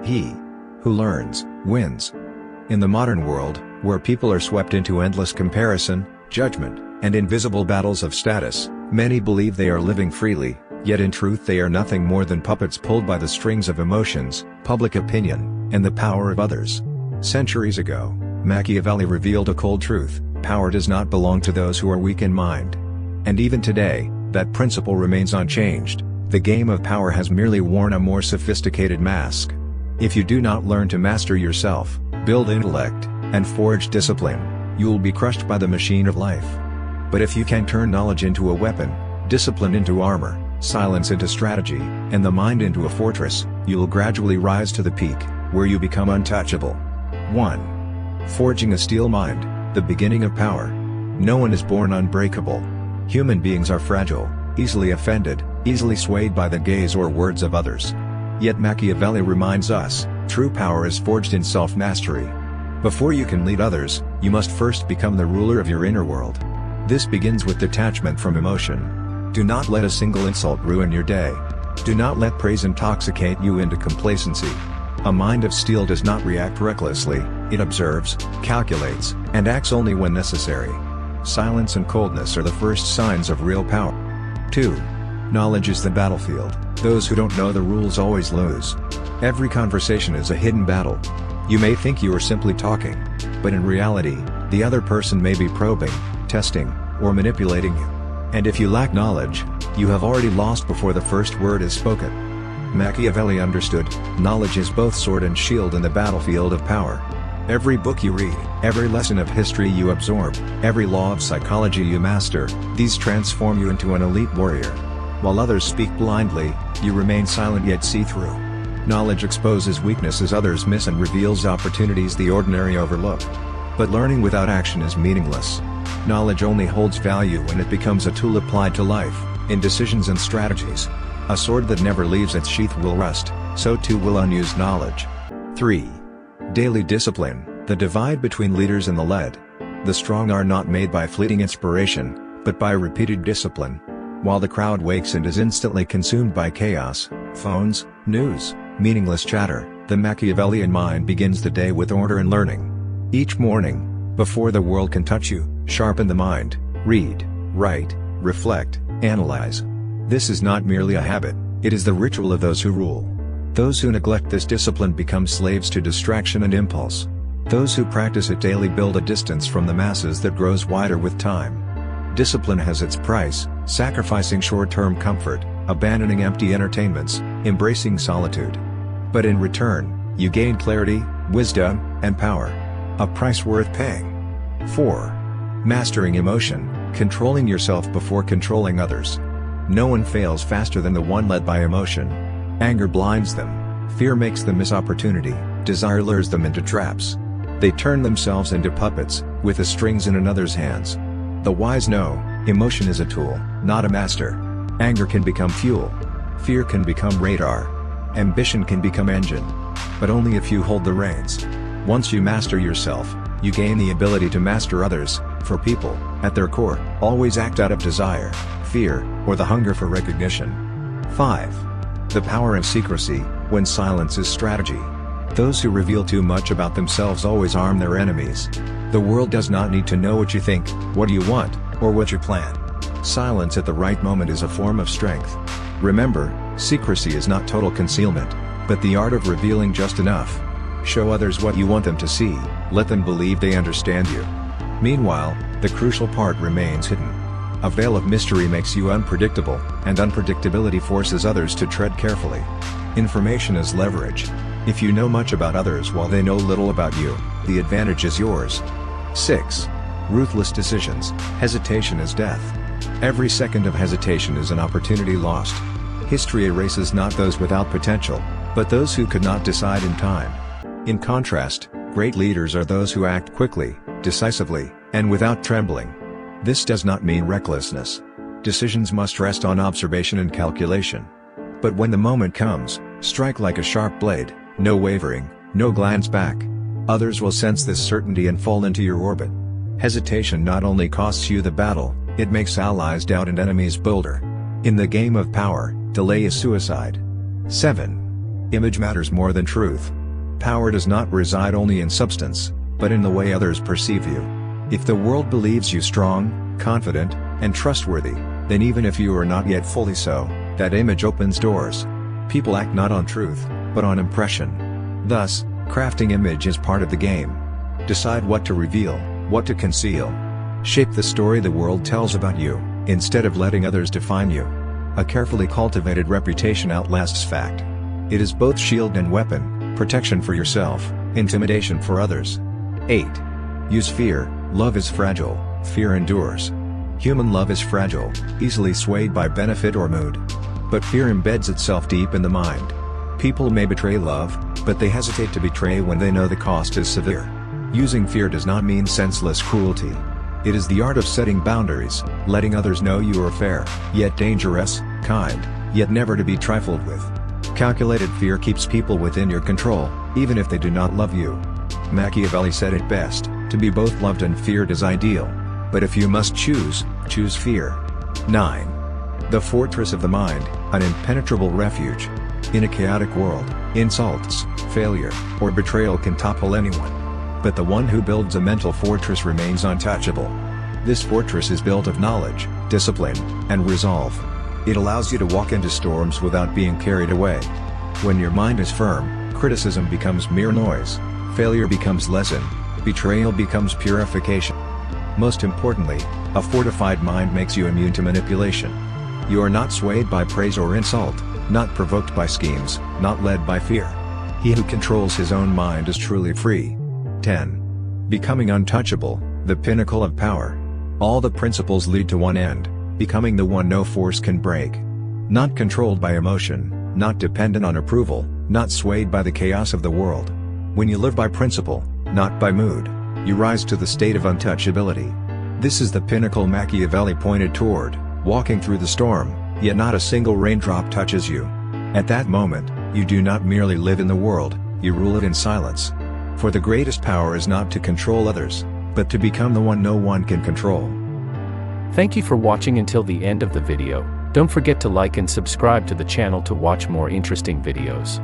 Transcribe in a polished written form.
He who learns, wins. In the modern world, where people are swept into endless comparison, judgment, and invisible battles of status, many believe they are living freely, yet in truth they are nothing more than puppets pulled by the strings of emotions, public opinion, and the power of others. Centuries ago, Machiavelli revealed a cold truth: power does not belong to those who are weak in mind. And even today, that principle remains unchanged. The game of power has merely worn a more sophisticated mask. If you do not learn to master yourself, build intellect, and forge discipline, you will be crushed by the machine of life. But if you can turn knowledge into a weapon, discipline into armor, silence into strategy, and the mind into a fortress, you will gradually rise to the peak, where you become untouchable. 1. Forging a steel mind, the beginning of power. No one is born unbreakable. Human beings are fragile, easily offended, easily swayed by the gaze or words of others. Yet Machiavelli reminds us, true power is forged in self-mastery. Before you can lead others, you must first become the ruler of your inner world. This begins with detachment from emotion. Do not let a single insult ruin your day. Do not let praise intoxicate you into complacency. A mind of steel does not react recklessly, it observes, calculates, and acts only when necessary. Silence and coldness are the first signs of real power. 2. Knowledge is the battlefield. Those who don't know the rules always lose. Every conversation is a hidden battle. You may think you are simply talking, but in reality, the other person may be probing, testing, or manipulating you. And if you lack knowledge, you have already lost before the first word is spoken. Machiavelli understood, knowledge is both sword and shield in the battlefield of power. Every book you read, every lesson of history you absorb, every law of psychology you master, these transform you into an elite warrior. While others speak blindly, you remain silent yet see through. Knowledge exposes weaknesses others miss and reveals opportunities the ordinary overlook. But learning without action is meaningless. Knowledge only holds value when it becomes a tool applied to life, in decisions and strategies. A sword that never leaves its sheath will rust, so too will unused knowledge. 3. Daily discipline, the divide between leaders and the led. The strong are not made by fleeting inspiration, but by repeated discipline. While the crowd wakes and is instantly consumed by chaos, phones, news, meaningless chatter, the Machiavellian mind begins the day with order and learning. Each morning, before the world can touch you, sharpen the mind, read, write, reflect, analyze. This is not merely a habit, it is the ritual of those who rule. Those who neglect this discipline become slaves to distraction and impulse. Those who practice it daily build a distance from the masses that grows wider with time. Discipline has its price, sacrificing short-term comfort, abandoning empty entertainments, embracing solitude. But in return, you gain clarity, wisdom, and power. A price worth paying. 4. Mastering emotion, controlling yourself before controlling others. No one fails faster than the one led by emotion. Anger blinds them, fear makes them miss opportunity, desire lures them into traps. They turn themselves into puppets, with the strings in another's hands. The wise know, emotion is a tool, not a master. Anger can become fuel. Fear can become radar. Ambition can become engine. But only if you hold the reins. Once you master yourself, you gain the ability to master others, for people, at their core, always act out of desire, fear, or the hunger for recognition. 5. The power of secrecy, when silence is strategy. Those who reveal too much about themselves always arm their enemies. The world does not need to know what you think, what you want, or what you plan. Silence at the right moment is a form of strength. Remember, secrecy is not total concealment, but the art of revealing just enough. Show others what you want them to see, let them believe they understand you. Meanwhile, the crucial part remains hidden. A veil of mystery makes you unpredictable, and unpredictability forces others to tread carefully. Information is leverage. If you know much about others while they know little about you, the advantage is yours. 6. Ruthless decisions, hesitation is death. Every second of hesitation is an opportunity lost. History erases not those without potential, but those who could not decide in time. In contrast, great leaders are those who act quickly, decisively, and without trembling. This does not mean recklessness. Decisions must rest on observation and calculation. But when the moment comes, strike like a sharp blade, no wavering, no glance back. Others will sense this certainty and fall into your orbit. Hesitation not only costs you the battle, it makes allies doubt and enemies bolder. In the game of power, delay is suicide. 7. Image matters more than truth. Power does not reside only in substance, but in the way others perceive you. If the world believes you strong, confident, and trustworthy, then even if you are not yet fully so, that image opens doors. People act not on truth, but on impression. Thus, crafting image is part of the game. Decide what to reveal, what to conceal. Shape the story the world tells about you, instead of letting others define you. A carefully cultivated reputation outlasts fact. It is both shield and weapon, protection for yourself, intimidation for others. 8. Use fear. Love is fragile, fear endures. Human love is fragile, easily swayed by benefit or mood. But fear embeds itself deep in the mind. People may betray love, but they hesitate to betray when they know the cost is severe. Using fear does not mean senseless cruelty. It is the art of setting boundaries, letting others know you are fair, yet dangerous, kind, yet never to be trifled with. Calculated fear keeps people within your control, even if they do not love you. Machiavelli said it best, to be both loved and feared is ideal. But if you must choose, choose fear. 9. The fortress of the mind, an impenetrable refuge. In a chaotic world, insults, failure, or betrayal can topple anyone. But the one who builds a mental fortress remains untouchable. This fortress is built of knowledge, discipline, and resolve. It allows you to walk into storms without being carried away. When your mind is firm, criticism becomes mere noise, failure becomes lesson, betrayal becomes purification. Most importantly, a fortified mind makes you immune to manipulation. You are not swayed by praise or insult, not provoked by schemes, not led by fear. He who controls his own mind is truly free. 10. Becoming untouchable, the pinnacle of power. All the principles lead to one end, becoming the one no force can break. Not controlled by emotion, not dependent on approval, not swayed by the chaos of the world. When you live by principle, not by mood, you rise to the state of untouchability. This is the pinnacle Machiavelli pointed toward, walking through the storm, yet not a single raindrop touches you. At that moment, you do not merely live in the world, you rule it in silence. For the greatest power is not to control others, but to become the one no one can control. Thank you for watching until the end of the video. Don't forget to like and subscribe to the channel to watch more interesting videos.